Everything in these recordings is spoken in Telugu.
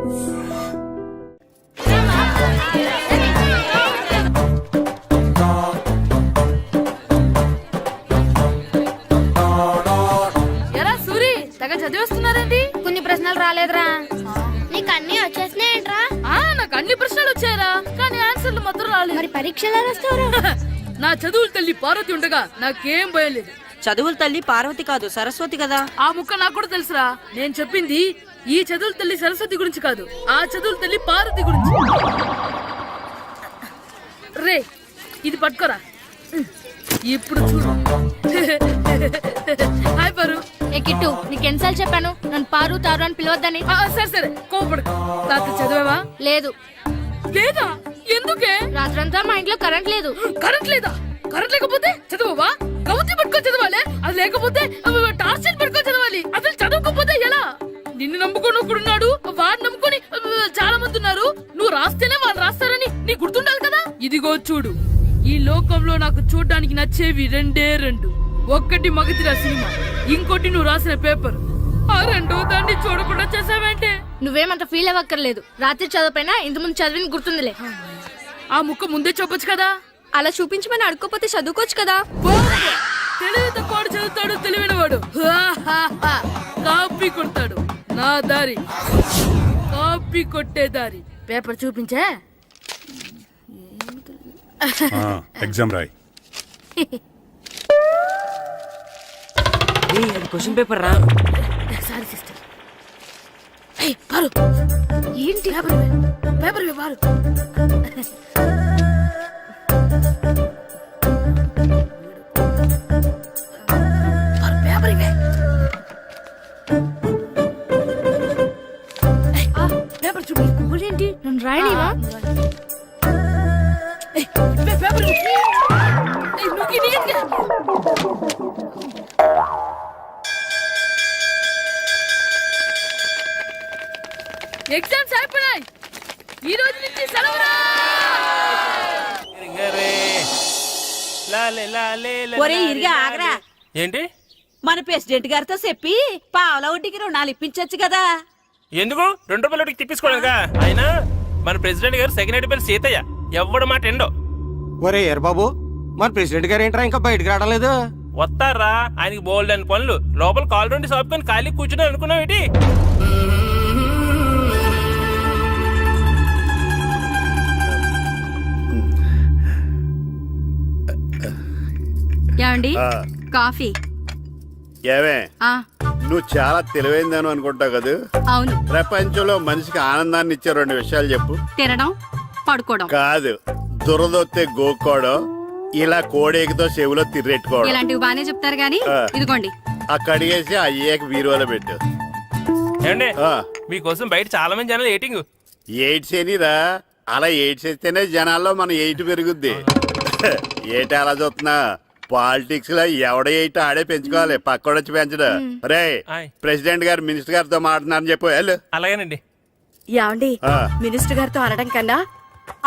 ఎరా సూరి తెగ చదివేస్తున్నారండి. కొన్ని ప్రశ్నలు రాలేదురా. నీకు అన్ని వచ్చేసినాయంట్రా? నాకు అన్ని ప్రశ్నలు వచ్చాయరా, కానీ ఆన్సర్లు మాత్రం రాలేదు. మరి పరీక్షలు రాస్తారు? నా చదువుల తల్లి పార్వతి ఉండగా నాకేం భయం లేదు. చదువుల తల్లి పార్వతి కాదు సరస్వతి కదా. ఆ ముక్క నాకు కూడా తెలుసురా. నేను చెప్పింది ఈ చదువుల తల్లి సరస్వతి గురించి కాదు, ఆ చదువుల తల్లి పార్వతి గురించి. రే ఇది పట్టుకోరా. ఇప్పుడు చూడు. హాయ్ పారు. ఏ కిట్టు, నీకు ఎన్నిసార్లు చెప్పాను నన్ను పారు తారు అని పిలవద్దని? సరే సరే కోపడకు. రాత్రి చదివావా? లేదు. లేదా? ఎందుకే? రాత్రంతా మా ఇంట్లో కరెంట్ లేదు. కరెంట్ లేదా? కరెంట్ లేకపోతే చదవవా? కవిత పట్టుకొని చదవాలి. అది లేకపోతే టార్చ్ పట్టుకొని చదవాలి. అసలు చదవకపోతే ఎలా? నిన్ను నమ్ముకొని ఒకడున్నాడు, వాడు నమ్ముకొని చాలా మంది ఉన్నారు. నువ్వు రాస్తేనే వాళ్ళు రాస్తారని నీకు గుర్తుండాలి కదా. ఇదిగో చూడు, ఈ లోకంలో నాకు చూడడానికి నచ్చేవి రెండే రెండు. ఒక్కటి మగతిరా సినిమా, ఇంకోటి నువ్వు రాసిన పేపర్. ఆ రెండో దాన్ని చూడకుండా చేసావేంటే? నువ్వేమంత ఫీల్ అవ్వక్కర్లేదు. రాత్రి చదవపోయినా ఇంతకుముందు చదివిన గుర్తుందిలే. ఆ ముక్క ముందే చెప్పొచ్చు కదా. అలా చూపించమని అడుక్కోపోతే చదువుకోవచ్చు కదా. తెలివి తక్కువ చదువుతాడు, తెలివైన వాడు కాపీ కొడతాడు. నా దారి కాపీ కొట్టే దారి. పేపర్ చూపించే. ఎగ్జామ్ రాయి. క్వశ్చన్ పేపర్ రా. Sorry sister. పారు ఏంటి పేపర్ పారు. పేపర్ ఇవే. పేపర్ చూపి. ఏంటి నన్ను రాయనివా? పేపర్ ఎగ్జామ్స్ అయిపోయాయి. ఈ రోజు నుంచి సెలవురా. ఒరే ఇరిగా ఆగరా. ఏంటి? మన ప్రెసిడెంట్ గారితో చెప్పి పావలా వడ్డీకి రుణాలు ఇప్పించొచ్చు కదా. ఎందుకు 2 రూపాయల వడ్డీకి తిప్పించుకోలేదుగా. అయినా మన ప్రెసిడెంట్ గారు సెకండ్ హెడ్ పేరు సీతయ్య. ఎవ్వడు మాట ఎండో. ఒరే ఎర్ బాబు, మన ప్రెసిడెంట్ గారు ఏంట్రా ఇంకా బయటకు రావడం లేదు? వస్తారా, ఆయనకి బోల్డ్ అని పనులు. లోపల కాల్ నుండి సాపుకొని ఖాళీ కూర్చుని అనుకున్నావు ఏంటి? ఏమండి కాఫీ? ఏమే నువ్వు చాలా తెలివైందని అనుకుంటావు కదా. అవును. ప్రపంచంలో మనిషికి ఆనందాన్ని ఇచ్చే 2 విషయాలు చెప్పు. తినడం, పడుకోవడం. కాదు, దురదొత్తే గోక్కోవడం, ఇలా కోడేకితో చెవులో తిర్రెట్టుకోవడం. ఇలాంటివి బానే చెప్తారు గానీ ఇదిగోండి. ఆ కడిగేసి అయ్యేక వీరువలో పెట్టు. ఏమండి, మీకోసం బయట చాలా మంది జనాలు ఎయిటింగ్. ఎయిడ్స్ ఏనిరా? అలా ఎయిడ్స్ వేస్తేనే జనాల్లో మన ఎయిట్ పెరుగుద్ది. ఏటి అలా చూస్తున్నా? పాలిటిక్స్ లో ఎవడ ఎయిట్ ఆడే పెంచుకోవాలి, పక్కడొచ్చి పెంచడు. రే ప్రెసిడెంట్ గారు మినిస్టర్ గారితో మాట్లాడుతున్నారని చెప్పు. వెళ్ళు. అలాగేనండి. ఏమండి, మినిస్టర్ గారితో అనడం కన్నా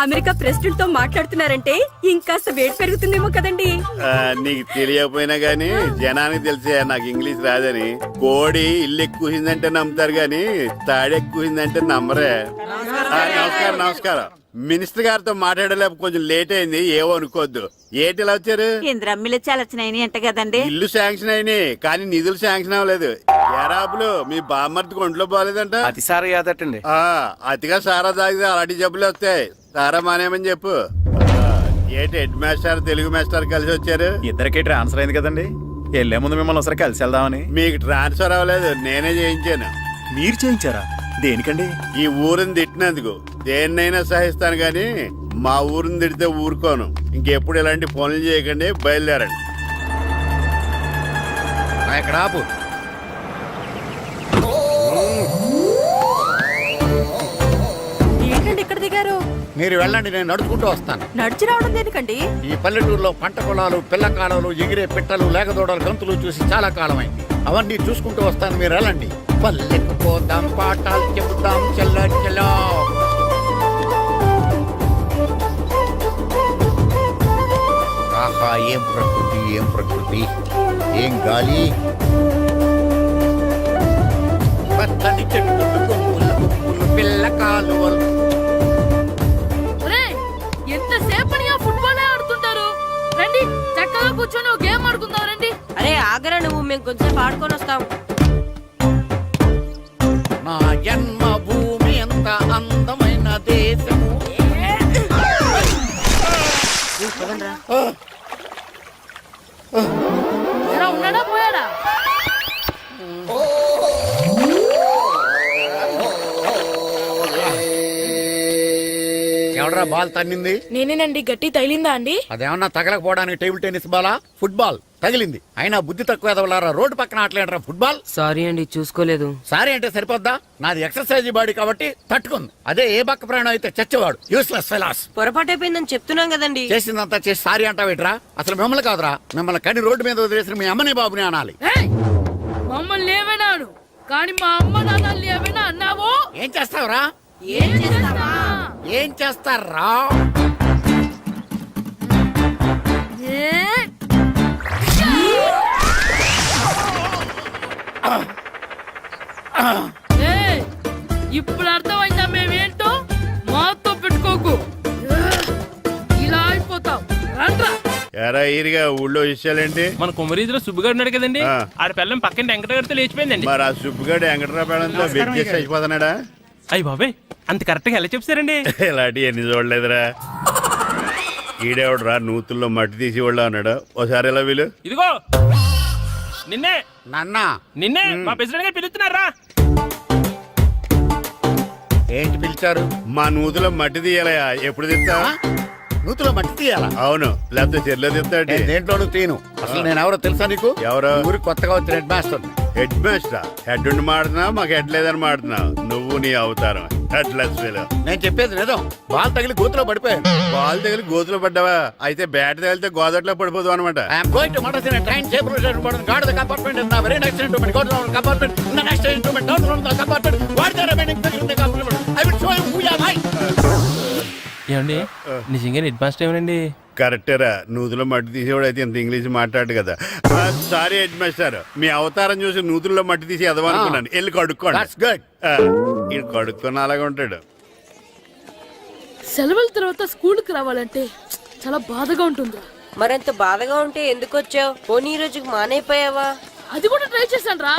అమెరికా ప్రెసిడెంట్ తో మాట్లాడుతున్నారంటే ఇంకాస్త వేడి పెరుగుతుందేమో కదండి. నీకు తెలియకపోయినా గానీ జనానికి తెలిసే నాకు ఇంగ్లీష్ రాదని. కోడి ఇల్లు ఎక్కువసిందంటే నమ్ముతారు గాని తాడెక్కువసిందంటే నమ్మరే. నమస్కారం నమస్కారం. మినిస్టర్ గారితో మాట్లాడలేక కొంచెం లేట్ అయింది, ఏవో అనుకోవద్దు. ఏంటి ఇలా వచ్చారు? ఇంద్రమ్మిలు చాలచ్చినాయని అంట కదండి. ఇల్లు శాంక్షన్ అయినాయి కానీ నిధులు శాంక్షన్ అవ్వలేదు. ఎరాబులు మీ బామ్మర్తికి ఒంట్లో పోలేదంట. అతిసారి యాదటండి. అతిగా సారా తాగితే అలాంటి జబ్బులు వస్తాయి. సారా మానేమని చెప్పు. ఏంటి హెడ్ మాస్టర్ తెలుగు మాస్టర్ కలిసి వచ్చారు? ఇద్దరికి ట్రాన్స్ఫర్ అయింది కదండి. వెళ్లే ముందు మిమ్మల్ని ఒకసారి కలిసి వెళ్దామని. మీకు ట్రాన్స్ఫర్ అవ్వలేదు, నేనే చేయించాను. మీరు చేయించారా? దేనికండి? ఈ ఊరిని తిట్టినందుకు. దేన్నైనా సహిస్తాను గాని మా ఊరిని తిడితే ఊరుకోను. ఇంకెప్పుడు ఇలాంటి పనులు చేయకండి, బయలుదేరండి. ఇక్కడ ఆపు. ఏంటండి ఇక్కడ దిగారు? మీరు వెళ్ళండి, నేను నడుచుకుంటూ వస్తాను. నడిచి రావడం దేనికండి? ఈ పల్లెటూరులో పంట పొలాలు, పిల్ల కాలాలు, ఎగిరే పిట్టలు, లేకదోడలు, గంతులు చూసి చాలా కాలం అయింది. అవన్నీ చూసుకుంటూ వస్తాను, మీరు వెళ్ళండి. పల్లెకు పోదాం, పాఠాలు చెబుతాం, చెల్ల చెల్ల. ఆహా, ఏం ప్రకృతి, ఏం ప్రకృతి, ఏం గాలి. పచ్చని చెట్టు కొమ్ములు, పిల్ల కాలువలు. ఒరేయ్, ఎంతసేపని ఆ ఫుట్బాల్ ఆడుతుంటారు? రండి చక్కగా కూర్చొని ఒక గేమ్ ఆడుకుందాం రండి. అరే ఆగరా నువ్వు, మేము కొంచెం ఆడుకొని వస్తాం. నా జన్మ భూమి ఎంత అందమైన దేశము. ఎలా ఉన్నాడా పోయాడా? ఎవడరా బాల్ తన్నింది? నేనేనండి. గట్టి తగిలిందా అండి? అదేమన్నా తగలకపోవడానికి టేబుల్ టెన్నిస్ బాలా, ఫుట్బాల్ తగిలింది. అయినా బుద్ధి తక్కువ ఎదవలారా, రోడ్డు పక్కన ఆటలేంటారా ఫుట్బాల్. సారీ అండి, చూసుకోలేదు. సారీ అంటే సరిపోద్దా? నాది ఎక్సర్సైజ్ బాడీ కాబట్టి తట్టుకుంది. అదే ఏ బక్క ప్రాణం అయితే చచ్చేవాడు. Useless fellas. పొరపాటు అయిపోయిందని చెప్తున్నాం కదండి. చేసిందంతా చేసి సారీ అంటావేట్రా? అసలు మిమ్మల్ని కాదురా, మిమ్మల్ని కని రోడ్డు మీద వదిలేసిన మీ అమ్మని బాబుని అనాలి. ఏయ్, మమ్మల్ని ఏమైనాడు కానీ మా అమ్మ నాన్నల్ని ఏమైనా అన్నావో? ఏం చేస్తావురా? ఏం చేస్తావా? ఏం చేస్తారా? ఏ? ఏయ్, ఇప్పుడు అర్థమైందా మేమేంటో? మాతో పెట్టుకోకు, ఇలా అయిపోతావు. రండ్రా. ఎరా ఈరిగా ఊళ్ళో విషయాలేంటి? మన కుమరీధిలో సుబ్బుగాడు ఉన్నాడు కదండి, ఆ. ఆడ పిల్లం పక్కన వెంకటగారితో లేచిపోయిందండి. మరి ఆ సుబ్బుగాడు వెంకటరాపేడంతో వెచ్చేసి అయిపోతున్నాడా? అయ్యి బాబాయ్, అంత కరెక్ట్ గా ఎలా చెప్తారండి? ఇలాంటి ఎన్ని చూడలేదురా. ఈడేవడరా నూతుల్లో మట్టి తీసి వాళ్ళు అన్నాడు. ఓసారి ఎలా వీలు ఇదిగో నిన్నే నాన్న నిన్నే మా ప్రెసిడెంట్ గారు పిలుస్తున్నారా? ఏంటి పిలిచారు? మా నూతులో మట్టి తీయాలయా. ఎప్పుడు తీస్తా? నూతులో మట్టి తీయాలా? అవును, లేకపోతే చెర్లో తీస్తాడు. నేను దేంట్లోనూ తీను. అసలు నేను ఎవరో తెలుసా నీకు? ఎవరు? ఊరికి కొత్తగా వచ్చిన head master. Head master. Head ఉండి మాడుతున్నావు, మాకు హెడ్ లేదని మాడుతున్నావు. నువ్వు నీ అవతారం హెడ్ లెస్ ఫెలో. నేను చెప్పేది నిజం. బాల్ తగిలి గోతులో పడిపోయాను. బాల్ తగిలి గోతులో పడ్డావా? అయితే బ్యాట్ తగిలితే గోదట్లో పడిపోదు అనమాట. ఐఎమ్ గోయింగ్ టు మడస్ in train safe guard the compartment in the very next instrument go to the compartment in the next instrument down from the compartment what the remaining things in the compartment I will show you who you are. ఏమండి నిజంగా అడ్వాన్స్ ఏమనండి? కరెక్టేరా, నూతులో మట్టి తీసేవాడు అయితే ఇంత ఇంగ్లీష్ మాట్లాడు కదా. సారీ హెడ్ మాస్టర్, మీ అవతారం చూసి నూతుల్లో మట్టి తీసి ఎదవనుకున్నాను. వెళ్ళి కడుక్కోండి. That's good. ఇది కడుక్కొని అలాగే ఉంటాడు. సెలవుల తర్వాత స్కూల్కి రావాలంటే చాలా బాధగా ఉంటుంది. మరంత బాధగా ఉంటే ఎందుకు వచ్చావు? పోనీ ఈ రోజుకి మానైపోయావా? అది కూడా ట్రై చేశాను రా,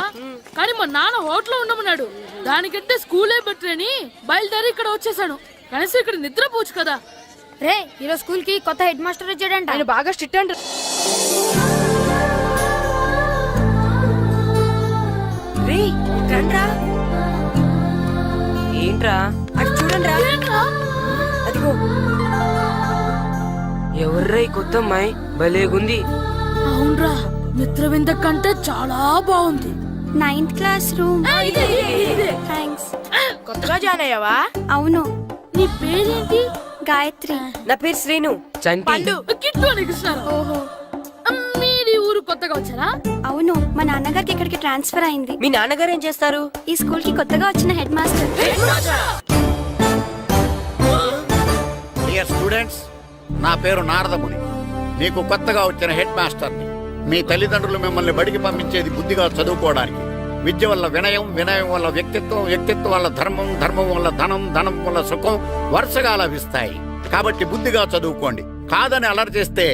కానీ మా నాన్న హోటల్లో ఉండమన్నాడు. దానికంటే స్కూలే బెటర్ అని బయలుదేరి ఇక్కడ వచ్చేసాను. కనీసం ఇక్కడ నిద్రపోవచ్చు కదా. రే, ఈరోజు స్కూల్ కి కొత్త హెడ్ మాస్టర్ వచ్చాడంట. ఆయన బాగా స్ట్రిక్ట్ అంట. రే రండ్రా. ఏంట్రా అటు చూడండిరా. ఏంట్రా? అదిగో ఎవర్రా ఈ కొత్త అమ్మాయి? భలేగుంది. అవునరా, మిత్రవింద కంటే చాలా బాగుంది. 9th class room. ఇదే. థ్యాంక్స్. కొత్తగా జాయిన్ అయ్యావా? అవును, నీ పేరేంటి? గాయత్రి. నా పేరు శ్రీను. చంటి. కిట్టు అని కృష్ణారావు. ఓహో, మీరు ఈ ఊరు కొత్తగా వచ్చారా? అవును, మా నాన్నగారికి ఇక్కడికి ట్రాన్స్ఫర్ అయింది. మీ నాన్నగారు ఏం చేస్తారు? ఈ స్కూల్ కి కొత్తగా వచ్చిన హెడ్ మాస్టర్. డియర్ స్టూడెంట్స్, నా పేరు నారదముని. మీకు కొత్తగా వచ్చిన హెడ్ మాస్టర్ని. మీ తల్లిదండ్రులు మిమ్మల్ని బడికి పంపించేది బుద్ధిగా చదువుకోవడానికి. విద్య వల్ల వినయం, వినయం వల్ల వ్యక్తిత్వం, వ్యక్తిత్వం వల్ల ధర్మం, ధర్మం వల్ల ధనం, ధనం వల్ల సుఖం వరుసగా లభిస్తాయి. కాబట్టి బుద్ధిగా చదువుకోండి. కాదని అలర్ చేస్తే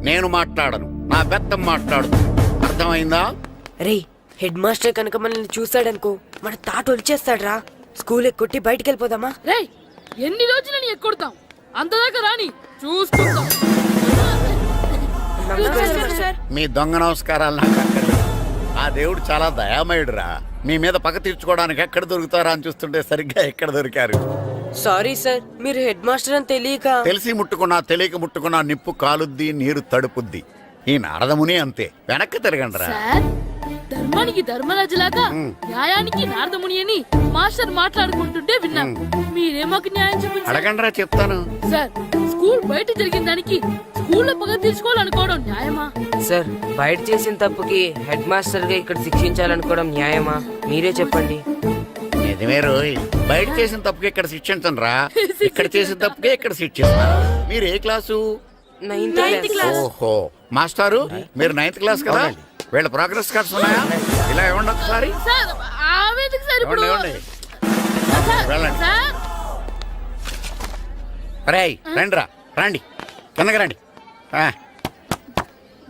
నేను మాట్లాడను, నా బెత్తం మాట్లాడు. అర్థమైందా? రే, హెడ్ మాస్టర్ కనుక మనల్ని చూసాడనుకో మన తాట వచ్చేస్తాడ్రా. స్కూల్ ఎక్కొట్టి బయటికి వెళ్ళిపోదామా? రేయ్, ఎన్ని రోజులని ఎక్కొడతాం? అంతదాకా రాని చూసుకుంటాం. మీ దొంగ నమస్కారాలు నాకు అక్కర్లేదు. ఆ దేవుడు చాలా దయామయుడురా. మీ మీద పగ తీర్చుకోవడానికి ఎక్కడ దొరుకుతారా అని చూస్తుంటే సరిగ్గా ఎక్కడ దొరికారు. సారీ సార్, మీరు హెడ్ మాస్టర్ అని తెలియక. తెలిసి ముట్టుకున్నా తెలియక ముట్టుకున్నా నిప్పు కాలుద్ది, నీరు తడుపుద్ది. ఈ నారదముని అంతే. వెనక్కి తిరగండిరా. సార్, ధర్మానికి ధర్మరాజులాగా న్యాయానికి నారదముని అని మాస్టర్ మాట్లాడుకుంటుంటే విన్నాం. మీరే మాకు న్యాయం చూపించారు. అడగండిరా, చెప్తాను. సార్, స్కూల్ బయట జరిగిన దానికి స్కూల్లో పగ తీర్చుకోవాలనుకోవడం న్యాయమా? సార్, బయట చేసిన తప్పుకి హెడ్ మాస్టర్ గా ఇక్కడ శిక్షించాలనుకోవడం న్యాయమా? మీరే చెప్పండి. నిజమే రోయ్, బయట చేసిన తప్పుకి ఇక్కడ శిక్షించను రా. ఇక్కడ చేసిన తప్పుకే ఇక్కడ శిక్షిస్తున్నారు. మీరు ఏ క్లాసు? 9th class. ఓహో, మాస్టారు మీరు 9th క్లాస్ కదా? వీళ్ళ ప్రోగ్రెస్ కార్డ్స్ ఉన్నాయా? ఇలా ఇవ్వండి ఒకసారి. సార్, ఆవేదకు సార్ ఇప్పుడు. ఇవ్వండి, ఇవ్వండి. సార్, వెళ్ళండి. సార్, రేయ్ రండిరా రండి కిందకి రండి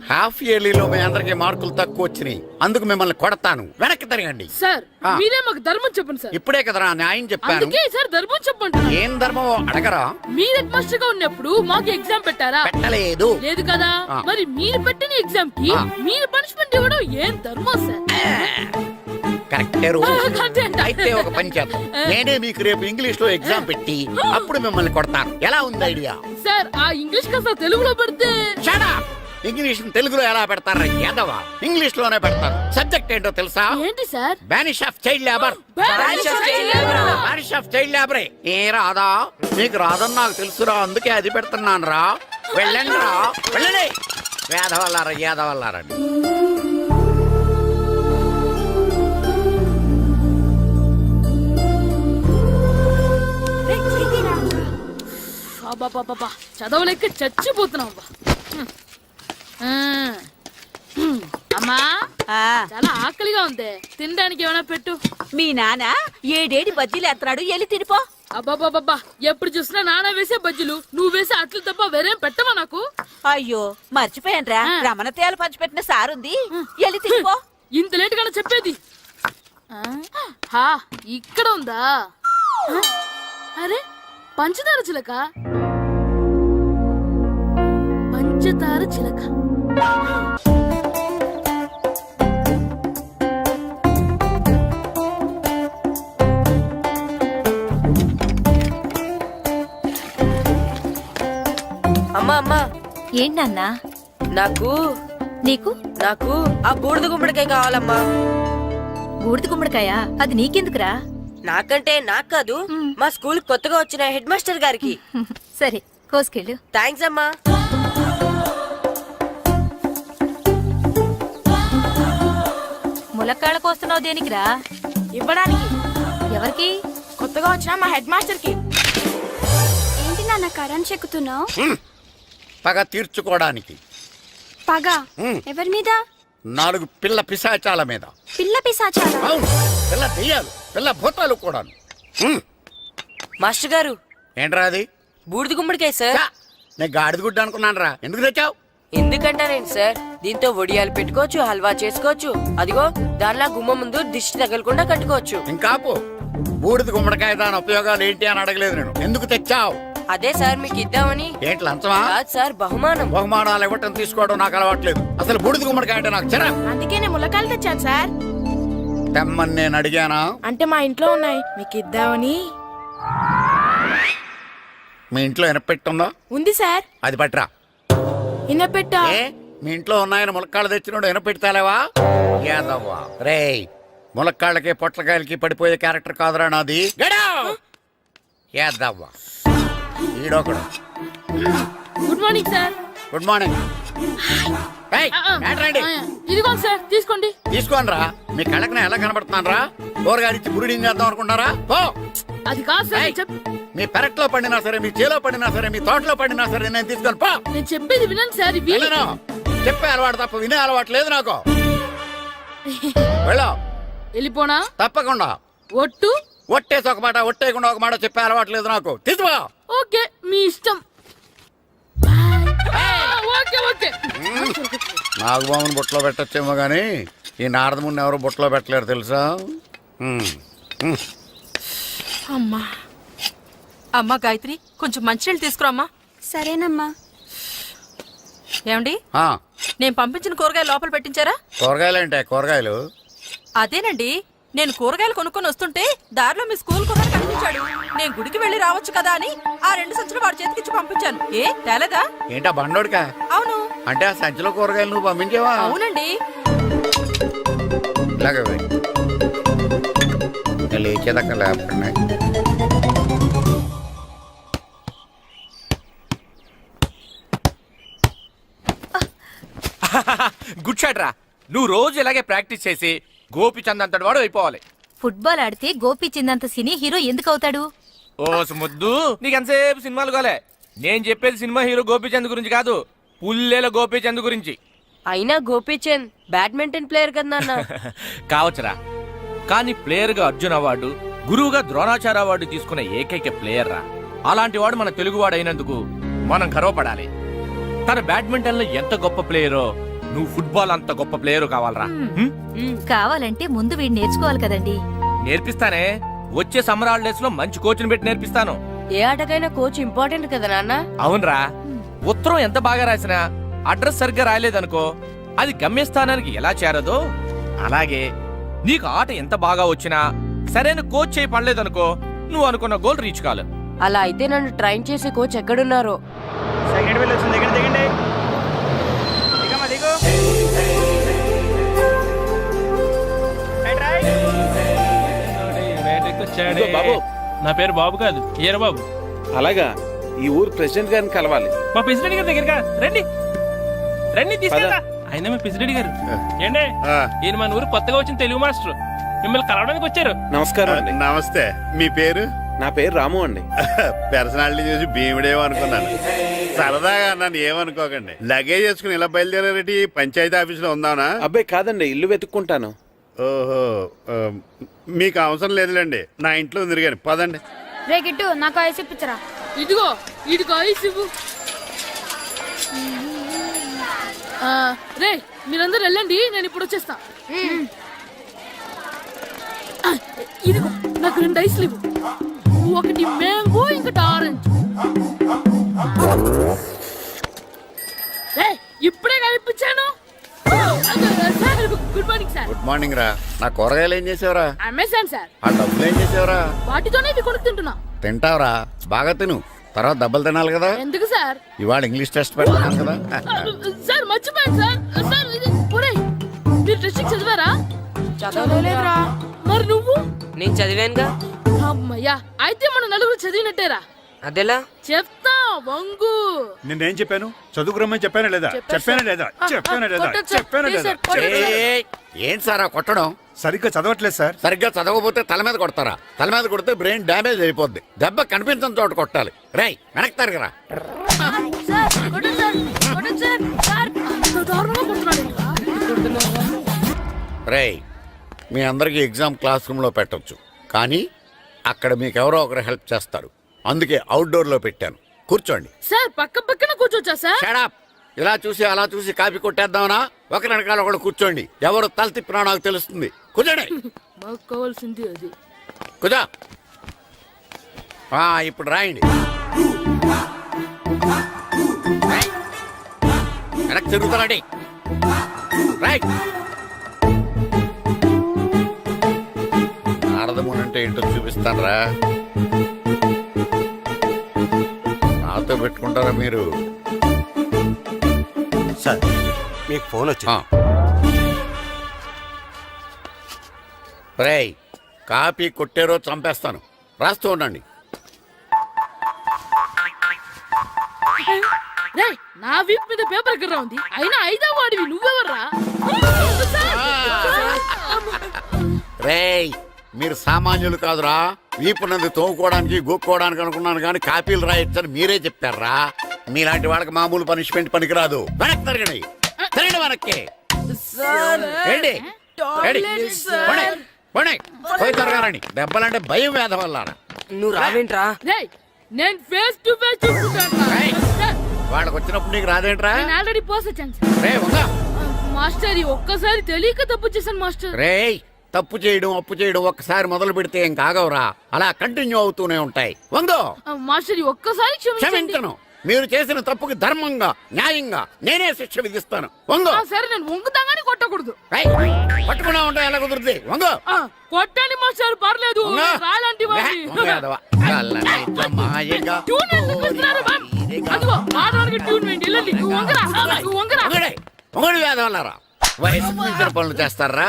హాఫ్ ఇయర్లీలో మీ అందరికి మార్కులు తక్కువ వచ్చినాయి, అందుకు మిమ్మల్ని కొడతాను. వెనక్కి తిరగండి. సార్ ఆ. మీరే మాకు ధర్మం చెప్పండి సార్. ఇప్పుడే కదరా న్యాయం చెప్పాను. అందుకే సార్ ధర్మం చెప్పంటున్నా. ఏం ధర్మమో అడగరా? మీరు హెడ్ మాస్టర్ గా ఉన్నప్పుడు మాకు ఎగ్జామ్ పెట్టారా? పెట్టలేదు. లేదు కదా. ఆ. మరి మీరు పెట్టిన ఎగ్జామ్ కి ఆ. మీరు పనిష్మెంట్ ఇవ్వడం ఏం ధర్మం సార్? కరెక్టే రూల్. కరెక్టే అంట. అయితే ఒక పని చేద్దాం, నేనే మీకు రేపు ఇంగ్లీష్ లో ఎగ్జామ్ పెట్టి అప్పుడు మిమ్మల్ని కొడతాను. ఎలా ఉంది ఐడియా? సార్ ఆ ఇంగ్లీష్ కాస్త తెలుగులో పెడితే. Shut up! ఇంగ్లీష్ తెలుగులో ఎలా పెడతారా యాదవా? ఇంగ్లీష్ లోనే పెడతారు. సబ్జెక్ట్ ఏంటో తెలుసా? ఏంటి sir? Banish of child labour. Banish of child లేబరే. ఏ రాదా? నీకు రాదని నాకు తెలుసురా, అందుకే అది పెడుతున్నాను రా. వెళ్ళండి రా, వెళ్ళండి. యాదవల్లారా యాదవల్లారండి. అబ్బా చదవలేక చచ్చిపోతున్నాం అబ్బా. అమ్మా చాలా ఆకలిగా ఉంది, తినడానికి ఏమైనా పెట్టు. మీ నాన్న ఏడేడి బజ్జీలు ఎత్తాడు, ఎల్లి తినిపో. అబ్బాబాబా ఎప్పుడు చూసినా నాన్న వేసే బజ్జీలు, నువ్వు వేసే అట్లు తప్ప వేరేం పెట్టవా నాకు? అయ్యో మర్చిపోయానురా, రమణ తేలు పంచిపెట్టిన సారుంది, ఎల్లి తినిపో. ఇంత లేట్ గా చెప్పేది. హా ఇక్కడ ఉందా? అరే పంచదార చిలక, పంచదార చిలక. అమ్మా అమ్మా, ఏంటన్నా? నాకు నీకు నాకు ఆ బూడిద గుమ్మడికాయ కావాలమ్మా. బూడిద గుమ్మడికాయ? అది నీకెందుకురా? నాకంటే నాకు కాదు, మా స్కూల్ కొత్తగా వచ్చిన హెడ్ మాస్టర్ గారికి. సరే కోసుకెళ్ళు. థ్యాంక్స్ అమ్మా. ములక్కాళ్ళ కోస్తున్నావు దేనికిరా? ఇవ్వడానికి. ఎవరికి? కొత్తగా వచ్చిన మా హెడ్ మాస్టర్ కి. ఏంటి నాన్న కరెంట్ చెక్కుతున్నావు? పగ తీర్చుకోవడానికి. పగ హ్మ్. ఎవరి మీద? 4 పిల్ల పిశాచాల మీద. పిల్ల పిశాచాలా? అవును, పిల్ల దెయ్యాలు, పిల్ల భూతాలు కూడా. మాస్టర్ గారు, ఏంట్రా అది? బూడిద గుమ్మడికాయ సార్. ఛా, నేను గాడిద గుడ్డ అనుకున్నాను రా. ఎందుకు తెచ్చావు? ఎందుకంటారేంటి సార్, దీంతో వడియాలు పెట్టుకోవచ్చు, హల్వా చేసుకోవచ్చు. అదిగో దానిలా గుమ్మ ముందు దిష్టి తగలకుండా కట్టుకోవచ్చు. ఇంకాపు, బూడిద గుమ్మడికాయ దాని ఉపయోగాలు ఏంటి అని అడగలేదు నేను. ఎందుకు తెచ్చావు? అదే సార్ మీకు ఇద్దామని. ఏంటి లంచమా? కాదు సార్, బహుమానం. బహుమానాలు ఇవ్వటం తీసుకోవడం నాకు అలవాట్లేదు. అసలు బూడిద గుమ్మడికాయ అంటే నాకు చిరా. అందుకే నేను ములకాయలు తెచ్చాను సార్. తెమ్మని నేను అడిగానా? అంటే మా ఇంట్లో ఉన్నాయి, మీకు ఇద్దామని. మీ ఇంట్లో ఎనపెట్టుందా? ఉంది సార్. అది పట్రా. ఇన్నపెట్టా. ఏ మీ ఇంట్లో ఉన్నాయని ములక్కాళ్ళు తెచ్చినోడు ఎనపెడతాలేవా? యాదవ్వా రేయ్, ములక్కాళ్ళకి పొట్లకాయలకి పడిపోయే క్యారెక్టర్ కాదురా నాది. యాదవ్వా ఈడొకడు. Good morning sir. Good morning. ఏంట్రండి? ఇదిగోండి సార్, తీసుకోండి. తీసుకోని రా. మీ కళ్ళకి నేను ఎలా కనబడుతున్నాను రా? కూరగాయలిచ్చి బురిడింగ్ చేద్దాం అనుకుంటారా? ఓ అది కాదు సార్, ఏయ్, మీ పెరట్లో పండినా సరే, మీ చేలో పండినా సరే, మీ తోటలో పండినా సరే నేను తీసుకొని పో. నేను చెప్పేది వినండి సార్. ఇవి వెళ్ళను. చెప్పే అలవాటు తప్ప వినే అలవాటు లేదు నాకు. వెళ్ళా. వెళ్ళిపోనా? తప్పకుండా. ఒట్టు. ఒట్టేసి ఒక మాట, ఒట్టేయకుండా ఒక మాట చెప్పే అలవాటు లేదు నాకు. తీసుకో. ఓకే మీ ఇష్టం. Okay okay. నాగబాబుని బుట్టలో పెట్టచ్చేమో గానీ ఈ నారదముని ఎవరు బుట్టలో పెట్టలేరు తెలుసా? అమ్మా అమ్మా గాయత్రి, కొంచెం మంచినీళ్ళు తీసుకురామ్మా. సరేనమ్మా. ఏమండి, ఆ, నేను పంపించిన కూరగాయలు లోపల పెట్టించారా? కూరగాయలు ఏంటే? కూరగాయలు అదేనండి, నేను కూరగాయలు కొనుక్కొని వస్తుంటే దారిలో మీ స్కూల్ కుర్రాడు కనిపించాడు. నేను గుడికి వెళ్ళి రావచ్చు కదా అని ఆ 2 సంచులు వాడి చేతికిచ్చి పంపించాను. ఏ తేలేదా? ఏంటా బండోడికా? అవును. అంటే ఆ సంచిలో కూరగాయలు నువ్వు పంపించావా? అవునండి. ఇలాగే లేచేదాకా లేపండి. గుడ్ షాట్ రా. నువ్వు రోజు ఇలాగే ప్రాక్టీస్ చేసి గోపిచంద్ అంతటి వాడు అయిపోవాలి. ఫుట్బాల్ ఆడితే గోపీచంద్ సినీ హీరో ఎందుకు అవుతాడు? ఓ ముద్దు, నీకు ఎంతసేపు సినిమాలు కాలే. నేను చెప్పేది సినిమా హీరో గోపిచంద్ గురించి కాదు, పుల్లేల గోపిచంద్ గురించి. అయినా గోపీచంద్ బ్యాడ్మింటన్ ప్లేయర్ కదా నాన్న. కావచ్చురా, కానీ ప్లేయర్ గా అర్జున్ అవార్డు, గురువుగా ద్రోణాచార్య అవార్డు తీసుకున్న ఏకైక ప్లేయర్ రా. అలాంటి వాడు మన తెలుగువాడు అయినందుకు మనం గర్వపడాలి. తన బ్యాడ్మింటన్ లో ఎంత గొప్ప ప్లేయరో నువ్వు ఫుట్బాల్ అంత గొప్ప ప్లేయరు కావాలరా. కావాలంటే ముందు వీడు నేర్చుకోవాలి కదండి. నేర్పిస్తానే. వచ్చే సమ్మర్ హాలిడేస్ లో మంచి కోచ్ని పెట్టి నేర్పిస్తాను. ఏ ఆటకైనా కోచ్ ఇంపార్టెంట్ కదా నాన్న. అవునరా, ఉత్తరం ఎంత బాగా రాసినా అడ్రస్ సరిగ్గా రాయలేదనుకో అది గమ్యస్థానానికి ఎలా చేరదో అలాగే నీకు ఆట ఎంత బాగా వచ్చినా సరైన కోచ్ చేయి పడలేదనుకో నువ్వు అనుకున్న గోల్ రీచ్ కాదు. అలా అయితే నన్ను ట్రైన్ చేసే కోచ్ ఎక్కడున్నారో. సెకండ్ బిల్ వచ్చింది, దిగండి దిగండి. దిగమ్మా, దిగు. ఇదిగో బాబు, నా పేరు బాబు కాదు, ఈయన బాబు. అలాగా, ఈ ఊరు ప్రెసిడెంట్ గారిని కలవాలి. మా ప్రెసిడెంట్ గారి దగ్గరగా రండి రండి తీసుకెళ్తా. ఆయన మీ ప్రెసిడెంట్ గారు ఏండే, ఈయన మన ఊరు కొత్తగా వచ్చిన తెలుగు మాస్టర్, మిమ్మల్ని కలవడానికి వచ్చారు. నమస్కారం అండి. నమస్తే. మీ పేరు? నా పేరు రాము అండి. పర్సనాలిటీ చూసి భీముడేమో అనుకున్నాను. సరదాగా నన్ను ఏమనుకోకండి. లగేజ్ చేసుకుని ఇలా బయలుదేరేటి పంచాయతీ ఆఫీసులో ఉందానా? అబ్బాయి కాదండి, ఇల్లు వెతుక్కుంటాను. ఓహో, మీకు అవసరం లేదులేండి, నా ఇంట్లో ఉంది కానీ పదండి. రే గిట్టు నాకు ఐస్ ఇప్పించరా. ఇదిగో ఇదిగో ఐస్ ఇవ్వు. రే మీరందరూ వెళ్ళండి, నేను ఇప్పుడు వచ్చేస్తా. ఇదిగో నాకు 2 ఐస్లు ఇవ్వు. ఒకటి మ్యాంగో, ఇంకటి ఆరెంజ్. ఇప్పుడే కనిపించాను. Good morning sir. Good morning రా. నా కూరగాయలు ఏం చేసావురా? Amazon sir. ఆ డబ్బులు ఏం చేసావురా? వాటితోనే ఇవి కొనుక్కు తింటున్నా. తింటావురా, బాగా తిను, తర్వాత డబ్బులు తినాలి కదా. ఎందుకు సార్? ఇవాళ ఇంగ్లీష్ టెస్ట్ పెడతాను కదా. సార్ మర్చిపోయాను సార్. సార్ ఇది ఒరేయ్, మీరు టెస్టింగ్ చదివారా? చదవలేదురా. మరి నువ్వు? నేను చదివానుగా. అమ్మయ్యా, అయితే మనం నలుగురు చదివినట్టేరా. అదెలా? చెప్తా వంగు. నిన్నేం చెప్పాను? చదువుకురమ్మని చెప్పానా లేదా? చెప్పానా లేదా? చెప్పానా లేదా? కొట్టొచ్చు సార్. చెప్పానా ప్లీజ్ లేదా? సార్, కొట్టొచ్చు. ఏయ్, ఏంటి సారా కొట్టడం? సరిగ్గా చదవట్లేదు సార్. సరిగ్గా చదవకపోతే తల మీద కొడతారా? తల మీద కొడితే బ్రెయిన్ డ్యామేజ్ అయిపోద్ది. దెబ్బ కనిపించని చోట కొట్టాలి. రేయ్, వెనక్కి తరగరా. సార్, కొట్టొచ్చు సార్. కొట్టొచ్చు సార్. సార్, అంత దారుణంగా కొడుతున్నాడు ఏంట్రా? రేయ్, మీ అందరికీ ఎగ్జామ్ క్లాస్ రూమ్లో పెట్టొచ్చు, కానీ అక్కడ మీకు ఎవరో ఒకరు హెల్ప్ చేస్తారు. అందుకే అవుట్డోర్లో పెట్టాను. కూర్చోండి. సార్ పక్క పక్కన కూర్చోచ్చా సార్? షడప్. ఇలా చూసి అలా చూసి కాపీ కొట్టేద్దామనా? ఒకరి వెనకాల ఒకడు కూర్చోండి. ఎవరు తల తిప్పినా నాకు తెలుస్తుంది. కూర్చోండి. మాకు కావాల్సింది అది. కూర్చో. ఇప్పుడు రాయండి. వెనక్కి తిరుగుతారండి. రైట్. నారదముని అంటే ఏంటో చూపిస్తానరా. నాతో పెట్టుకుంటారా మీరు? సార్, మీకు ఫోన్ వచ్చింది. రేయ్, కాపీ కొట్టారో చంపేస్తాను. రాస్తూ ఉండండి. రేయ్, నా వీప్ మీద పేపర్ ఎక్కడ ఉంది? అయినా 5వ వాడివి నువ్వెవర్రా? రేయ్, మీరు సామాన్యులు కాదురా. వీపునంది తోముకోవడానికి గోక్కోవడానికి అనుకున్నాను, కానీ కాపీలు రాయొచ్చని మీరే చెప్పారా. మీలాంటి వాళ్ళకి మామూలు పనిష్మెంట్ పనికిరాదు. వెనక్కి తిరగండి. తిరగండి వెనక్కి. ఏంటి? పోయి తిరగారండి. దెబ్బలంటే భయం వేద వల్ల. నువ్వు రావేంట్రా? రేయ్, నేను ఫేస్ టు ఫేస్ చూసుకుంటాను. వాళ్ళకి వచ్చినప్పుడు నీకు రాదేంట్రా? నేను ఆల్రెడీ పోస్ వచ్చాను సార్. రే వంగ. మాస్టర్, ఈ ఒక్కసారి తెలియక తప్పు చేశాను మాస్టర్. రేయ్, తప్పు చేయడం అప్పు చేయడం ఒక్కసారి మొదలు పెడితే ఏం కాగవరా. అలా కంటిన్యూ అవుతూనే ఉంటాయి. వందో. మాస్టర్, ఈ ఒక్కసారి క్షమించను. మీరు చేసిన తప్పుకి ధర్మంగా న్యాయంగా నేనే శిక్ష విధిస్తాను. వంగో. సరే, నేను వంగుతాగానే కొట్టకూడదు. పట్టుకున్నా ఉంటా ఎలా కుదురుతుంది. వంగో. కొట్టండి మాస్టర్, పర్లేదు. రాలాంటి ట్యూన్ ఎందుకు ఇస్తున్నారు మ్యామ్? అదిగో ఆడవానికి ట్యూన్ వేయండి. వెళ్ళండి. నువ్వు వంగరా, నువ్వు వంగరా. వంగడి వేద వల్లరా. వయసు మించిన పనులు చేస్తారా?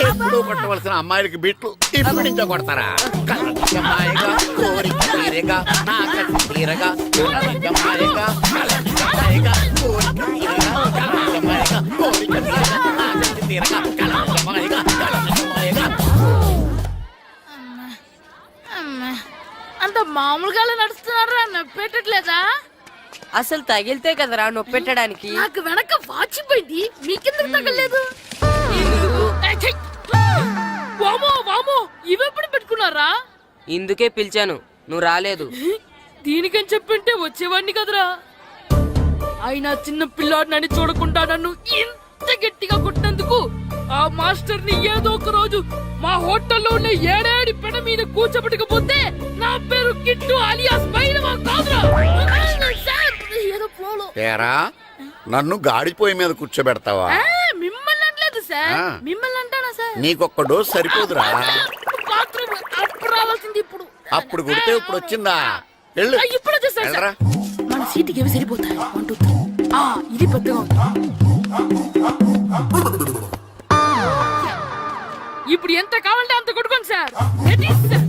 ఎప్పుడు కొట్టవలసిన అమ్మాయిలకి బిట్లు ఇప్పుడు నుంచో కొడతారా? కలజమాయగా కోరిక తీరగా నా కసి తీరగా కలజమాయగా కలజమాయగా కోరిక తీరగా కలజమాయగా కోరిక తీరగా నా కసి తీరగా కలజమాయగా కలజమాయగా. అంత మామూలుగా నడుస్తున్నారా? నొప్పెట్టట్లేదా? అసలు తగిలితే కదరా నొప్పెట్టడానికి. నాకు వెనక వాచిపోయింది, మీకెందుకు తగలేదు? వామో వామో, ఇవెప్పుడు పెట్టుకున్నారా? ఇందుకే పిలిచాను, నువ్వు రాలేదు. దీనికని చెప్పింటే వచ్చేవాడిని కదరా. అయినా చిన్న పిల్లాడినని చూడకుండా నన్ను ఇంత గట్టిగా కొట్టినందుకు ఆ మాస్టర్ ని ఏదో ఒక రోజు మా హోటల్లో ఉన్న ఏడేడి పెడ మీద కూర్చోబెట్టకపోతే నా పేరు కిట్టు అలియాస్ బైరవా కాదురా. సార్, ఏదో ఫ్లోలో. ఏరా నన్ను గాడిపోయి మీద కూర్చోబెడతావా? మిమ్మల్ని అనలేదు సార్. ఆ. మిమ్మల్ని అంటానా సార్? నీకొక్క డోస్ సరిపోదురా? బాత్రూమ్ అప్పుడు రావాల్సింది ఇప్పుడు. అప్పుడు కొడితే ఇప్పుడు వచ్చిందా? వెళ్ళు. ఇప్పుడు వచ్చేసారు వెళ్ళరా. మన సీటుకి ఏవి సరిపోతాయి? 1 2 3. ఇది పెద్దగా ఉంది. ఇప్పుడు ఎంత కావాలంటే అంత కొట్టుకోండి సార్. Ready sir.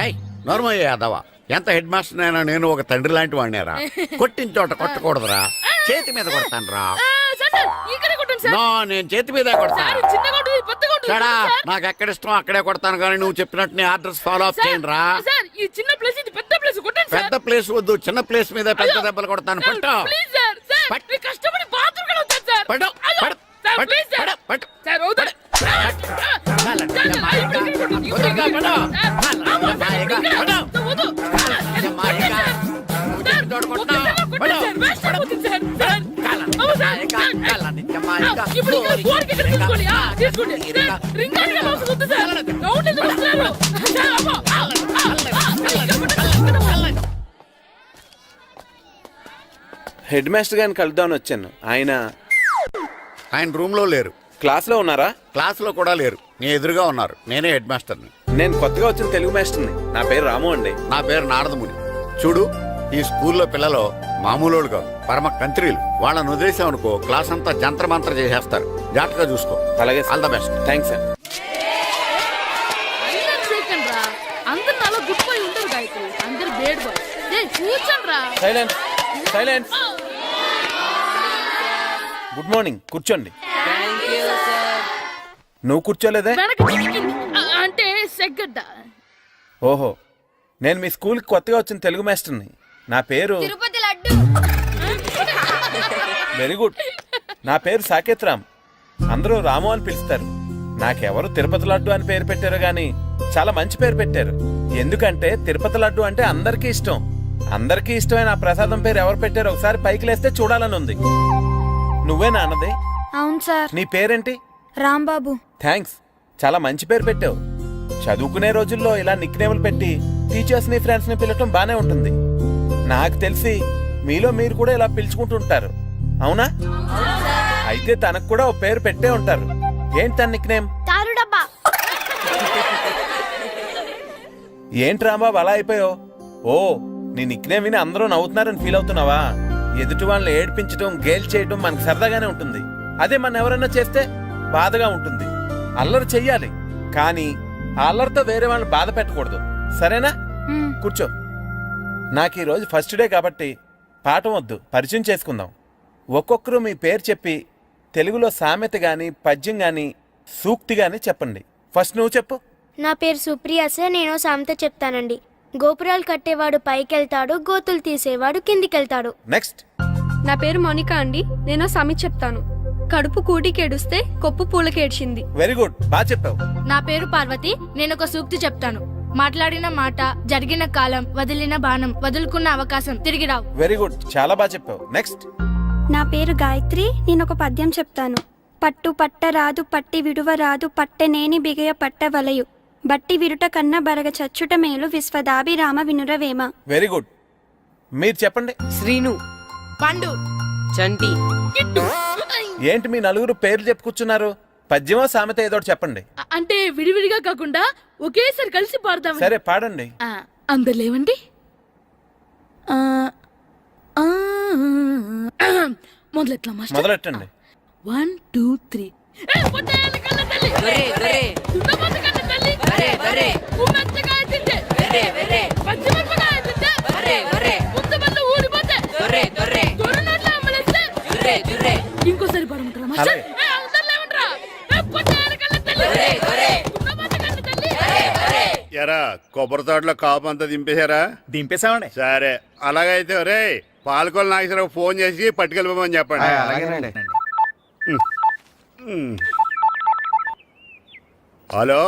ఏయ్, నోర్మయ్య యాదవ, ఎంత హెడ్ మాస్టర్ అయినా నేను ఒక తండ్రి లాంటి వాడినేరా. కొట్టిన చోట కొట్టకూడదురా, చేతి మీద కొడతాను రా. సార్ సార్, ఇక్కడే కొట్టండి సార్. నో, నేను చేతి మీదే కొడతా. సార్, చిన్నగా ఉంటుంది, పెద్దగా ఉంటుంది చెడా, సార్. నాకు ఎక్కడ ఇష్టం అక్కడే కొడతాను, కానీ నువ్వు చెప్పినట్టు నీ ఆర్డర్స్ ఫాలో అప్ సార్, చేయండి రా. సార్, ఈ చిన్న ప్లేస్ ఇది పెద్ద ప్లేస్ కొట్టండి సార్. పెద్ద ప్లేస్ వద్దు, చిన్న ప్లేస్ మీద పెద్ద దెబ్బలు కొడతాను. సార్, పట్టు ప్లీజ్ సార్. సార్, పట్టు. నేను కష్టపడి బాత్రూమ్ కూడా వచ్చాను సార్. పట్టు, అయ్యో, పట్టు, సార్, పట్టు, ప్లీజ్ సార్. పట్టు, పట్టు. సార్, వద్దు. సార్, హెడ్ మాస్టర్ గారిని కలుద్దామని వచ్చాను. ఆయన రూమ్ లో లేరు. క్లాస్లో ఉన్నారా? క్లాస్ లో కూడా లేరు, నీ ఎదురుగా ఉన్నారు. నేనే హెడ్ మాస్టర్ని. నేను కొత్తగా వచ్చిన తెలుగు మాస్టర్ని. నా పేరు రాము అండి. నా పేరు నారదముని. చూడు, ఈ స్కూల్లో పిల్లలు మామూలు కాదు, పరమ కంత్రీలు. వాళ్ళని వదిలేసాం అనుకో, క్లాస్ అంతా జంత్ర మంత్ర చేసేస్తారు. జాగ్రత్తగా చూసుకో. అలాగే, all the best. Thanks sir. అందరు నాలో గుడ్ బాయ్ ఉండరు గాయత్రి, అందరు బేడ్ బాయ్. కూర్చోండి రా. Silence, silence. గుడ్ మార్నింగ్, కూర్చోండి. నువ్వు కూర్చోలేదే? వెనక చిక్కింది. అంటే సెగ్గడ్డ. ఓహో, నేను మీ స్కూల్కి కొత్తగా వచ్చిన తెలుగు మాస్టర్ని. నా పేరు తిరుపతి లడ్డు. Very good. నా పేరు సాకేత్ రామ్. అందరూ రాము అని పిలుస్తారు. నాకెవరు తిరుపతి లడ్డు అని పేరు పెట్టారు గాని చాలా మంచి పేరు పెట్టారు. ఎందుకంటే తిరుపతి లడ్డు అంటే అందరికీ ఇష్టం. అందరికీ ఇష్టమైన ఆ ప్రసాదం పేరు ఎవరు పెట్టారో ఒకసారి పైకి లేస్తే చూడాలని ఉంది. నువ్వేనా అన్నది? అవును సార్. నీ పేరేంటి? రాంబాబు. థ్యాంక్స్, చాలా మంచి పేరు పెట్టావు. చదువుకునే రోజుల్లో ఇలా నిక్నేములు పెట్టి టీచర్స్ ని ఫ్రెండ్స్ ని పిలవటం బానే ఉంటుంది. నాకు తెలిసి మీలో మీరు కూడా ఇలా పిలుచుకుంటుంటారు, అవునా? అయితే తనకు కూడా ఓ పేరు పెట్టే ఉంటారు. ఏంటి తన నిక్నేమ్? తారు డబ్బా. ఏంటి రాంబాబు అలా అయిపోయావు? ఓ, నీ నిక్నేమ్ విని అందరూ నవ్వుతున్నారని ఫీల్ అవుతున్నావా? ఎదుటి వాళ్ళని ఏడ్పించడం, గేల్ చేయడం మనకు సరదాగానే ఉంటుంది. అదే మన ఎవరన్నా చేస్తే బాధగా ఉంటుంది. అల్లరి చెయ్యాలి, కానీ ఆ అల్లరితో వేరే వాళ్ళని బాధ పెట్టకూడదు, సరేనా? కూర్చో. నాకు ఈరోజు ఫస్ట్ డే కాబట్టి పాఠం వద్దు, పరిచయం చేసుకుందాం. ఒక్కొక్కరు మీ పేరు చెప్పి తెలుగులో సామెత గాని, పద్యం గాని, సూక్తి గాని చెప్పండి. ఫస్ట్ నువ్వు చెప్పు. నా పేరు సుప్రియ సార్. నేను సామెత చెప్తానండి. గోపురాలు కట్టేవాడు పైకెళ్తాడు, గోతులు తీసేవాడు కిందికెళ్తాడు. నెక్స్ట్. నా పేరు మోనికా అండి. నేను సామెత చెప్తాను. కడుపు కూటికేడుస్తే కొప్పు పూలకేడ్చింది. వెరీ గుడ్, బాగా చెప్పావు. నా పేరు పార్వతి. నేను ఒక సూక్తి చెప్తాను. మాట్లాడిన మాట, జరిగిన కాలం, వదిలిన బాణం, వదులుకున్న అవకాశం తిరిగి రావు. వెరీ గుడ్, చాలా బాగా చెప్పావు. నెక్స్ట్. నా పేరు గాయత్రి. నేను ఒక పద్యం చెప్తాను. పట్టు పట్టరాదు, పట్టి విడువరాదు, పట్టెనేని బిగయ పట్టవలయు, బట్టి విరుట కన్న బరగ చచ్చుట మేలు, విశ్వదాభిరామ వినురవేమ. Very good. మీరు చెప్పండి. శ్రీను, పండు, చంటి, కిట్టు. ఏంటి మీ నలుగురు పేర్లు చెప్పుకున్నారు? పద్యమో సామెత ఏదో ఒకటి చెప్పండి. అంటే విడివిడిగా కాకుండా ఒకేసారి కలిసి పాడతాం. సరే, పాడండి. అందరు లేవండి. మొదలెట్లా మాస్టర్? మొదలెట్టండి. 1 2 3. ఇంకోసారి పాడమంటారా మాస్టర్? ఎరా కొబ్బరి తోటలో కాపు అంతా దింపేశారా? దింపేశామండి. సరే, అలాగైతే రే పాలకొల్లు నాగేశ్వరరావు ఫోన్ చేసి పట్టుకెళ్ళిపోమని చెప్పండి. హలో,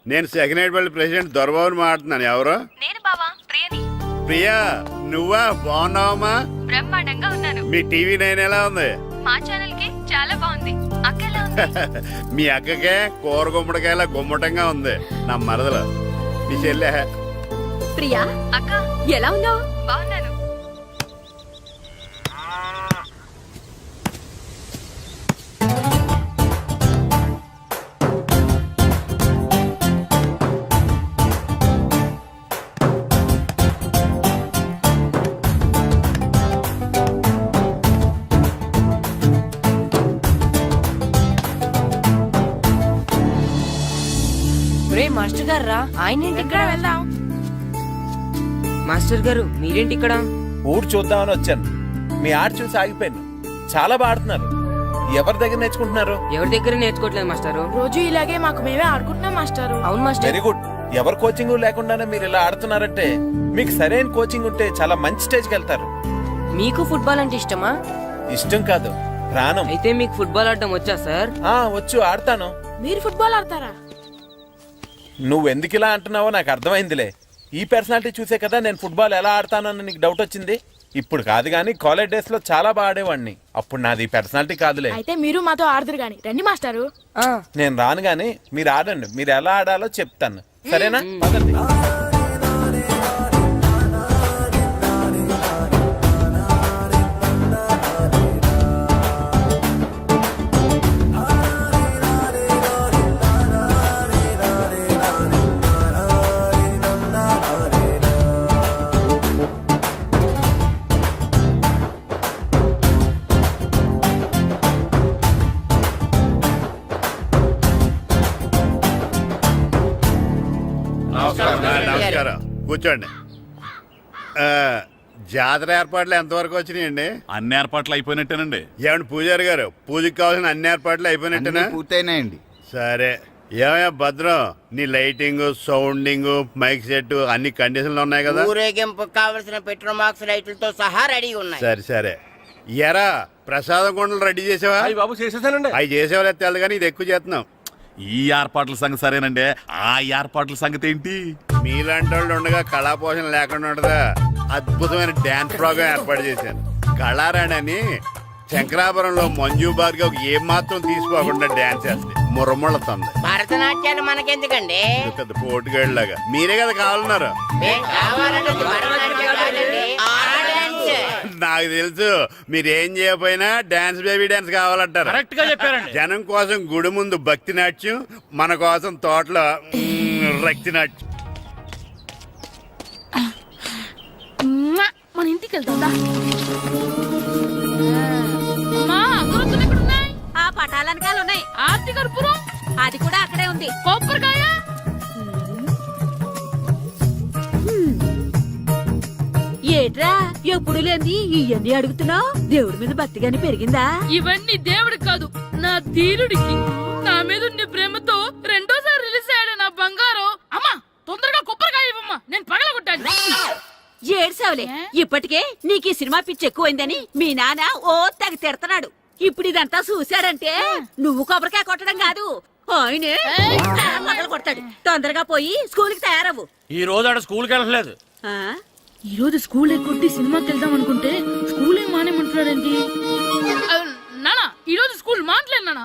నేను సెకండ్ హెడ్ వాళ్ళ ప్రెసిడెంట్ దొరబాబుని మాట్లాడుతున్నాను. ఎవరు? నేను బావా ప్రియని. ప్రియా, నువ్వా బాగున్నావమ్మా? బ్రహ్మాండంగా ఉన్నాను. మీ టీవీ నైన్ ఎలా ఉంది? మా ఛానల్ కి చాలా బాగుంది. అక్క ఎలా ఉంది? మీ అక్కకే కూర గుమ్మడికాయలా గుమ్మటంగా ఉంది. నా మరదలు మీ చెల్లె. ప్రియా అక్క ఎలా ఉన్నావు? బాగున్నాను. రే మాస్టర్ గారు రా, ఆయన ఏంటి ఇక్కడ? వెళ్దాం. మాస్టర్ గారు మీరేంటి ఇక్కడ? ఊరు చూద్దామని వచ్చాను. మీ ఆట చూసి ఆగిపోయాను. చాలా బాడుతున్నారు. ఎవరి దగ్గర నేర్చుకుంటున్నారు? ఎవరి దగ్గర నేర్చుకోవట్లేదు మాస్టారు. రోజు ఇలాగే మాకు మేమే ఆడుకుంటున్నాం మాస్టారు. అవును మాస్టర్. Very good. ఎవరి కోచింగ్ లేకుండానే మీరు ఇలా ఆడుతున్నారంటే మీకు సరైన కోచింగ్ ఉంటే చాలా మంచి స్టేజ్కి వెళ్తారు. మీకు ఫుట్బాల్ అంటే ఇష్టమా? ఇష్టం కాదు, ప్రాణం. అయితే మీకు ఫుట్బాల్ ఆడడం వచ్చా సార్? వచ్చు, ఆడతాను. మీరు ఫుట్బాల్ ఆడతారా? నువ్వు ఎందుకు ఇలా అంటున్నావో నాకు అర్థమైందిలే. ఈ పర్సనాలిటీ చూసే కదా నేను ఫుట్బాల్ ఎలా ఆడతానని నీకు డౌట్ వచ్చింది. ఇప్పుడు కాదు కానీ కాలేజ్ డేస్ లో చాలా బాగా ఆడేవాడిని. అప్పుడు నాది పర్సనాలిటీ కాదులే. అయితే మీరు మాతో ఆడదురు గాని రండి మాస్టారు. నేను రాను గాని మీరు ఆడండి. మీరు ఎలా ఆడాలో చెప్తాను, సరేనా? పదండి. నమస్కారం, కూర్చోండి. జాతర ఏర్పాట్లు ఎంతవరకు వచ్చినాయండి? అన్ని ఏర్పాట్లు అయిపోయినట్టేనండి. ఏమండి పూజారి గారు, పూజకి కావాల్సిన అన్ని ఏర్పాట్లు అయిపోయినట్టేనా? పూర్తయినాయండి. సరే. ఏమయ్యా భద్రం, నీ లైటింగ్, సౌండింగ్, మైక్ సెట్ అన్ని కండిషన్లు ఉన్నాయి కదా? ఊరేగింపు కావలసిన పెట్రోల్ మార్క్స్ లైట్లతో సహా రెడీ ఉన్నాయి. సరే సరే. ఎరా ప్రసాదం కొండలు రెడీ చేసావా? బాబు చేసేసానండి. అవి చేసేవాళ్ళు తెలదు కానీ ఇది ఎక్కువ చేస్తున్నాం. ఈ ఏర్పాట్ల సంగతి సరేనండి, ఆ ఏర్పాట్ల సంగతి ఏంటి? మీలాంటి వాళ్ళు ఉండగా కళాపోషణ లేకుండా ఉండదా? అద్భుతమైన డ్యాన్స్ ప్రోగ్రామ్ ఏర్పాటు చేశాను. కళారాణి అని శంకరాపురంలో మంజు భార్గవ్ ఏం మాత్రం తీసుకోకుండా డ్యాన్స్ చేస్తుంది. మురముళ్ళతుంది. భరతనాట్యాలు మనకెందుకండి? పెద్ద పోటుగాళ్ళలాగా మీరే కదా కావాలన్నారు. నాకు తెలుసు మీరేం చేయకపోయినా డాన్స్ బేబీ డాన్స్ కావాలంటారు. కరెక్ట్ గా చెప్పారండి. జనం కోసం గుడి ముందు భక్తి నాట్యం, మన కోసం తోటలో రక్తి నాట్యం. మన ఇంటికి వెళ్తుందా? అమ్మా, అగరొత్తులు ఎక్కడున్నాయి? ఆ పటాలనకాలు ఉన్నాయి. ఆర్తి కర్పూరం అది కూడా అక్కడే ఉంది. కొబ్బరికాయ ఏట్రా ఎప్పుడు లేని ఇవన్నీ అడుగుతున్నావు? దేవుడి మీద భక్తి గాని పెరిగిందా? ఇవన్నీ దేవుడికి కాదు, నా ధీరుడికి. నా మీద ఉండే ప్రేమతో రెండోసారి రిలీజ్ అయ్యాడు నా బంగారం. అమ్మా, తొందరగా కొబ్బరికాయ ఇవ్వమ్మా, నేను పగలగొట్టాను. ఏడ్సావులే. ఇప్పటికే నీకు ఈ సినిమా పిచ్చి ఎక్కువైందని మీ నాన్న ఓ తెగ తిడతాడు. ఇప్పుడు ఇదంతా చూశాడంటే నువ్వు కొబ్బరికాయ కొట్టడం కాదు, ఆయనే మొదలు కొడతాడు. తొందరగా పోయి స్కూల్ కి తయారవ్వు. ఈ రోజు ఆడ స్కూల్కి వెళ్ళలేదు. ఆ? ఈ రోజు స్కూల్ ఎక్కొట్టి సినిమాకి వెళ్దాం అనుకుంటే స్కూల్ ఏం మానేమంటున్నాడేంటి? నానా, ఈ రోజు స్కూల్ మానట్లేదు నానా.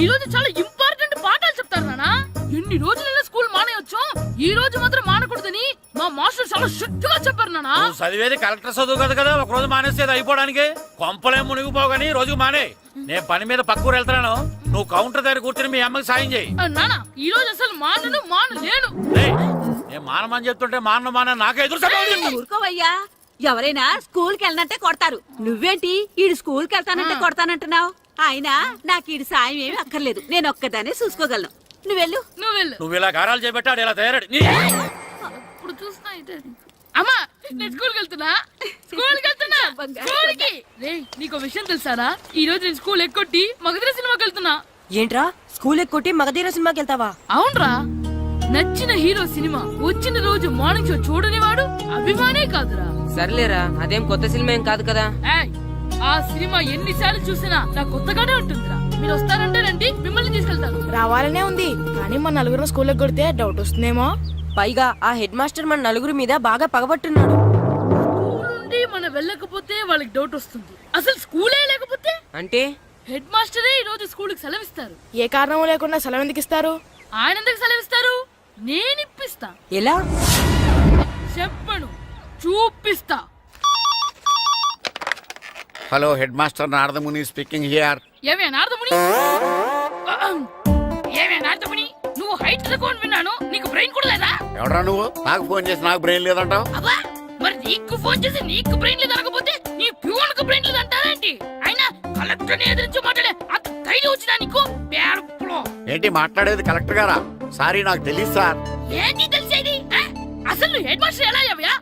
ఈ రోజు చాలా ఇంపార్టెంట్ పాఠాలు చెప్తారు నానా. ఎన్ని రోజులైనా స్కూల్ మానేయొచ్చు, ఈ రోజు మాత్రం మానకూడదని మా మాస్టర్ చాలా స్ట్రిక్ట్ గా చెప్పారు నానా. చదివేది కలెక్టర్ చదువు కదా కదా, ఒక రోజు మానేసేది అయిపోవడానికి. కొంపలే మునిగిపోగాని రోజుకు మానే. నేను పని మీద పక్కూరు వెళ్తున్నాను, నువ్వు కౌంటర్ దగ్గర కూర్చొని మీ అమ్మకి సాయం చేయి. నానా, ఈ రోజు అసలు మానలేను. నేను మానమని చెప్తుంటే మాన నాకే ఎదురు. ఊరుకోవయ్యా, ఎవరైనా స్కూల్ కి వెళ్ళనంటే కొడతారు. నువ్వేంటి ఈడు స్కూల్ కి వెళ్తానంటే కొడతానంటున్నావు? అయినా నాకు ఈడు సాయం ఏమి అక్కర్లేదు, నేను ఒక్కదాన్ని చూసుకోగలను. నువ్వెళ్ళు. నువ్వు ఇలా గారాలు చేపెట్టాడు ఇలా తయారాడు. ఇప్పుడు చూస్తున్నా ఇదే. అమ్మా, నేను స్కూల్కి వెళ్తున్నా. స్కూల్కి రేయ్, నీకు విషయం తెలుసారా? ఈ రోజు నేను స్కూల్ ఎక్కొట్టి మగధీర సినిమాకి వెళ్తున్నా. ఏంట్రా, స్కూల్ ఎక్కొట్టి మగధీర సినిమాకి వెళ్తావా? అవునరా, నచ్చిన హీరో సినిమా వచ్చిన రోజు మార్నింగ్ షో చూడని వాడు అభిమానే కాదురా. సర్లేరా, అదేం కొత్త సినిమా ఏం కాదు కదా. ఏయ్, ఆ సినిమా ఎన్నిసార్లు చూసినా నాకు కొత్తగానే ఉంటుందిరా. మీరు వస్తారంటే రండి, మిమ్మల్ని తీసుకెళ్తాను. రావాలనే ఉంది కానీ మన నలుగురు స్కూల్కి కొడితే డౌట్ వస్తుందేమో. పైగా ఆ హెడ్ మాస్టర్ మన నలుగురి మీద బాగా పగబట్టున్నాడు. నుండి మనం వెళ్ళకపోతే వాళ్ళకి డౌట్ వస్తుంది. అసలు స్కూలే లేకపోతే అంటే హెడ్ మాస్టరే ఈ రోజు స్కూల్కి సెలవిస్తారు. ఏ కారణం లేకుండా సెలవు ఎందుకు ఇస్తారు? ఆయన ఎందుకు సెలవిస్తారు? నేను ఇప్పిస్తా. ఎలా? చెప్పను, చూపిస్తా. Hello head master Naradamuni speaking here. ఏమే నారదముని, ఏమే నారదముని, నువ్వు హైట్ తక్కువ విన్నాను, నీకు బ్రెయిన్ కూడా లేదా? ఎవడరా నువ్వు? నాకు ఫోన్ చేసి నాకు బ్రెయిన్ లేదంటావు? అబ్బా, మరి నీకు ఫోన్ చేసి నీకు బ్రెయిన్ లేదు అనకపోతే నీ ప్యూన్ కు బ్రెయిన్ లేదు అంటారేంటి? అయినా కలెక్టర్ ని ఎదిరించి మాట్లాడే అంత ధైర్యం వచ్చినా నీకు? పేర్పులో ఏంటి మాట్లాడేది? కలెక్టర్ గారా? సారీ, నాకు తెలియదు సార్. ఏంటి తెలిసేది? అసలు నువ్వు హెడ్ మాస్టర్ ఎలా అయ్యావా?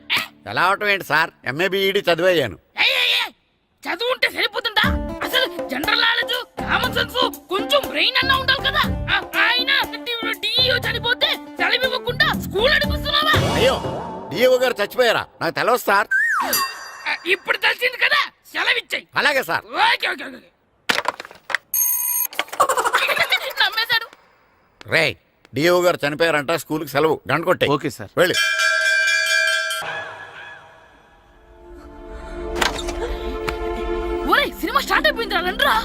ఎలా అవటం ఏంటి సార్? MA B Ed చదివయ్యాను. చదువు ఉంటే సరిపోతుందా? అసలు జనరల్ నాలెడ్జ్, కామన్ సెన్స్, కొంచెం బ్రెయిన్ అన్నా ఉండాలి కదా. ఆయన డిఇఓ చనిపోతే సెలవివ్వకుండా స్కూల్ నడిపిస్తున్నావా? అయ్యో, డిఓ గారు చచ్చిపోయారా? నాకు తెలియదు సార్. ఇప్పుడు తెలిసింది కదా, సెలవిచ్చాయి. అలాగే సార్. Okay okay okay. నమ్మేశాడు. రే, డిఓ గారు చనిపోయారంట, స్కూల్కి సెలవు. గంట కొట్టే. Okay sir. వెళ్ళి. ఒరే, సినిమా స్టార్ట్ అయిపోయింది రా, రండిరా.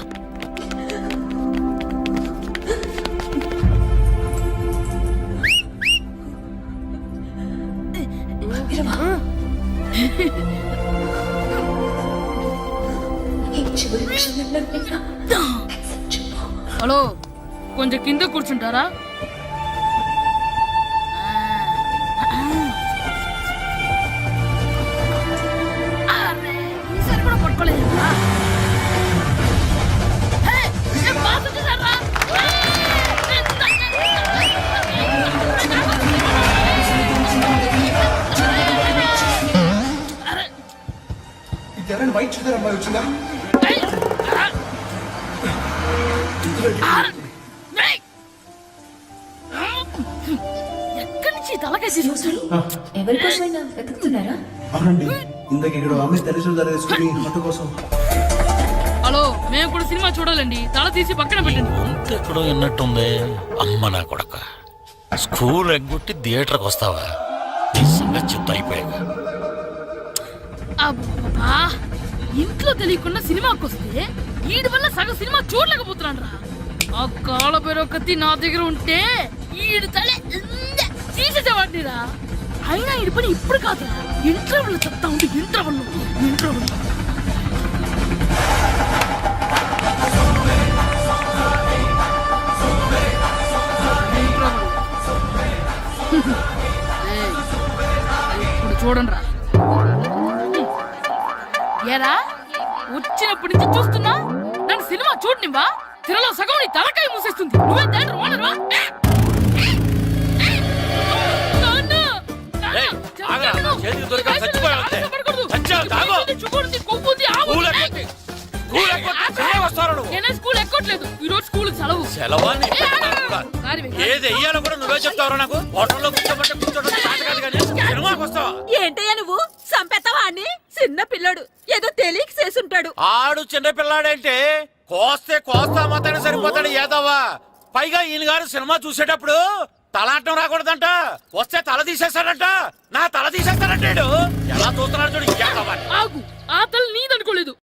హలో, కొంచెం కింద కూర్చుంటారా? ఈసారి కూడా పట్టుకోలేదు. వైట్ చూద్దరు అమ్మాయి వచ్చిందా? ఎక్కడి నుంచి తలకాయ తీసుకొచ్చాడు? ఎవరికోసమైనా వెతుకుతున్నారా? అవునండి, ఇందాక ఇక్కడ అమ్మాయి తల్లిదండ్రులు తీసుకుని హట్టు కోసం. హలో, మేము కూడా సినిమా చూడాలండి. తల తీసి పక్కన పెట్టండి. ఎక్కడో విన్నట్టుంది. అమ్మ నా కొడక, స్కూల్ ఎగ్గొట్టి థియేటర్కి వస్తావా? నీ సంగతి చెప్తా అయిపోయాక. అబ్బా, ఇంట్లో తెలియకుండా సినిమాకి వస్తే వీడి వల్ల సగం సినిమా చూడలేకపోతున్నాను రా. ఆ కాళ్ళ పేరు కత్తి నా దగ్గర ఉంటే ఈడు తలే తీసేసేవాడిని రా. అయినా ఈడి పని ఇప్పుడు కాదురా, ఇంటర్వెల్ చెప్తా ఉంటే ఇంటర్వెల్ ఇప్పుడు చూడండి రా. ఏరా, వచ్చినప్పటి నుంచి చూస్తున్నా, నన్ను సినిమా చూడనివ్వా? తిరలో సగం నీ తలకాయ మూసేస్తుంది. నువ్వే థియేటర్ ఓనర్వా? నేనే స్కూల్ ఎక్కట్లేదు, ఈ రోజు స్కూల్ సెలవు. ఏది వెయ్యాలో కూడా నువ్వే చెప్తావు. నాకు హోటల్లో ఏంటయ్యా నువ్వు? సంపెత్తవా అని? చిన్న పిల్లడు ఏదో తెలియక చేసుంటాడు. ఆడు చిన్న పిల్లాడంటే కోస్తే కోస్తా మాత్రమే సరిపోతాడు ఏదవ్వా. పైగా ఈయన గారు సినిమా చూసేటప్పుడు తలాటం రాకూడదంట. వస్తే తల తీసేస్తాడంట. నా తల తీసేస్తాడంటాడు. ఎలా చూస్తున్నాడు చూడు. ఆగు, ఆ తల నీదనుకోలేదు,